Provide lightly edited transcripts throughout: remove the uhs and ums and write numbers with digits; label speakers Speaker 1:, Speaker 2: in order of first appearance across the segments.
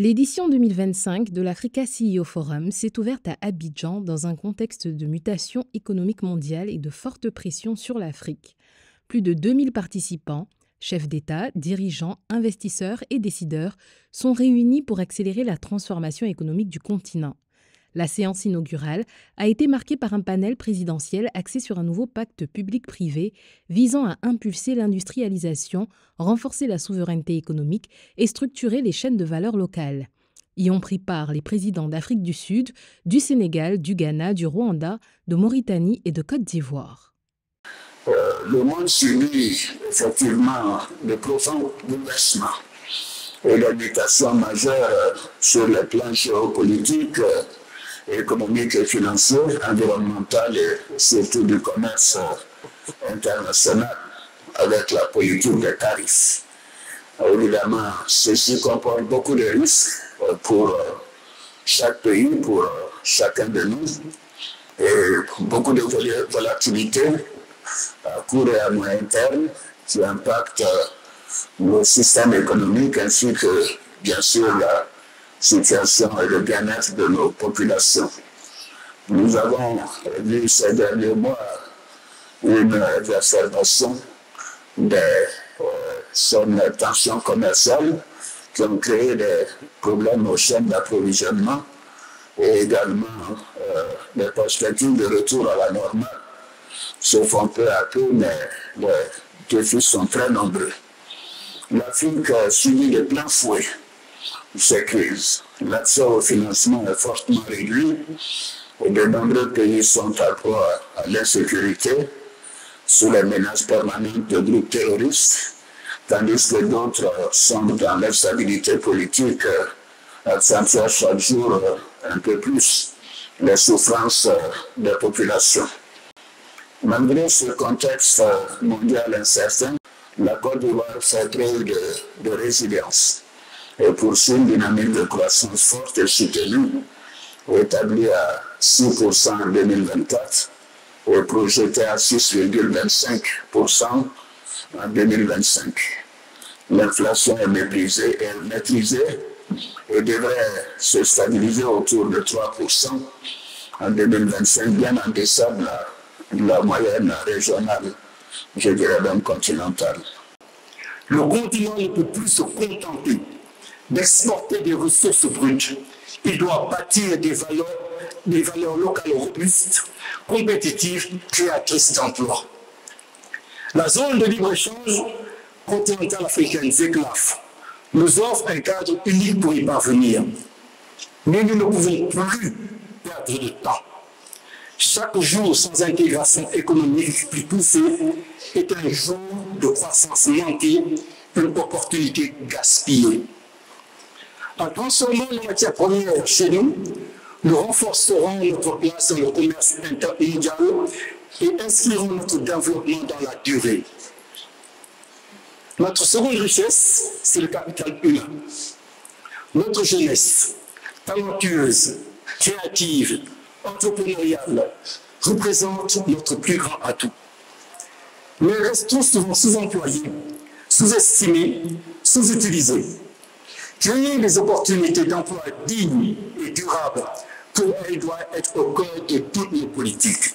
Speaker 1: L'édition 2025 de l'Africa CEO Forum s'est ouverte à Abidjan dans un contexte de mutation économique mondiale et de forte pression sur l'Afrique. Plus de 2000 participants, chefs d'État, dirigeants, investisseurs et décideurs sont réunis pour accélérer la transformation économique du continent. La séance inaugurale a été marquée par un panel présidentiel axé sur un nouveau pacte public-privé visant à impulser l'industrialisation, renforcer la souveraineté économique et structurer les chaînes de valeur locales. Y ont pris part les présidents d'Afrique du Sud, du Sénégal, du Ghana, du Rwanda, de Mauritanie et de Côte d'Ivoire.
Speaker 2: Le monde subit effectivement de profonds bouleversements et des mutations majeures sur le plan géopolitique, économique et financier, environnemental et surtout du commerce international avec la politique des tarifs. Évidemment, ceci comporte beaucoup de risques pour chaque pays, pour chacun de nous, et beaucoup de volatilité à court et à moyen terme qui impactent le système économique ainsi que, bien sûr, la situation et le bien-être de nos populations. Nous avons vu ces derniers mois une exacerbation des tensions commerciales qui ont créé des problèmes aux chaînes d'approvisionnement et également des perspectives de retour à la normale se font peu à peu, mais les défis sont très nombreux. L'Afrique subit de plein fouet ces crises. L'accès au financement est fortement réduit et de nombreux pays sont à proie à l'insécurité sous les menaces permanentes de groupes terroristes, tandis que d'autres sont dans l'instabilité politique, accentuant chaque jour un peu plus les souffrances des populations. Malgré ce contexte mondial incertain, la Côte d'Ivoire fait preuve de résilience et poursuit une dynamique de croissance forte et soutenue, établie à 6% en 2024 et projetée à 6,25% en 2025. L'inflation est maîtrisée et devrait se stabiliser autour de 3% en 2025, bien en deçà de la moyenne régionale, je dirais même continentale.
Speaker 3: Le continent ne peut plus se contenter d'exporter des ressources brutes. Il doit bâtir des valeurs locales robustes, compétitives, créatrices d'emplois. La zone de libre-échange continentale africaine, ZECLAF, nous offre un cadre unique pour y parvenir. Mais nous ne pouvons plus perdre de temps. Chaque jour sans intégration économique plus poussée est un jour de croissance manquée, une opportunité gaspillée. En transformant les matières premières chez nous, nous renforcerons notre place dans le commerce intermondial et inscrirons notre développement dans la durée. Notre seconde richesse, c'est le capital humain. Notre jeunesse, talentueuse, créative, entrepreneuriale, représente notre plus grand atout. Mais restons souvent sous-employés, sous-estimés, sous-utilisés. Créer des opportunités d'emploi dignes et durables pour elles doit être au cœur de toutes nos politiques.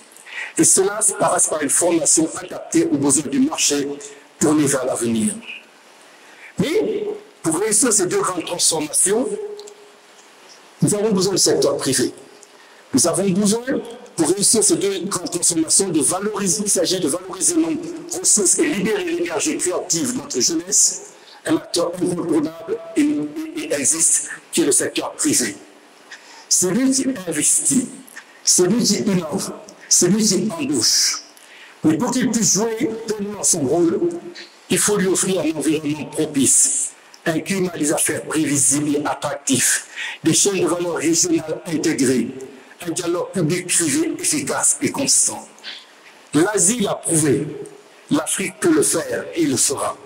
Speaker 3: Et cela passe par une formation adaptée aux besoins du marché tournée vers l'avenir. Mais pour réussir ces deux grandes transformations, nous avons besoin du secteur privé. Nous avons besoin, pour réussir ces deux grandes transformations, de valoriser, il s'agit de valoriser nos ressources et libérer l'énergie créative de notre jeunesse, un acteur incontournable et existe, qui est le secteur privé. Celui qui investit, celui qui innove, celui qui embauche. Mais pour qu'il puisse jouer pleinement son rôle, il faut lui offrir un environnement propice, un climat des affaires prévisible et attractif, des chaînes de valeur régionales intégrées, un dialogue public-privé efficace et constant. L'Asie l'a prouvé, l'Afrique peut le faire et le fera.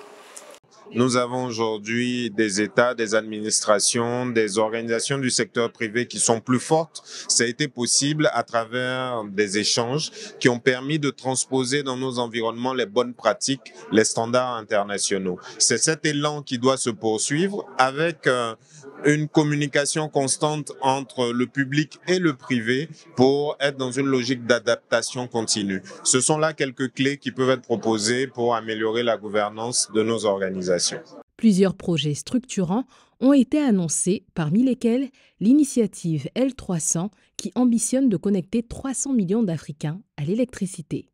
Speaker 4: Nous avons aujourd'hui des États, des administrations, des organisations du secteur privé qui sont plus fortes. Ça a été possible à travers des échanges qui ont permis de transposer dans nos environnements les bonnes pratiques, les standards internationaux. C'est cet élan qui doit se poursuivre avec une communication constante entre le public et le privé pour être dans une logique d'adaptation continue. Ce sont là quelques clés qui peuvent être proposées pour améliorer la gouvernance de nos organisations.
Speaker 1: Plusieurs projets structurants ont été annoncés, parmi lesquels l'initiative L300 qui ambitionne de connecter 300 millions d'Africains à l'électricité.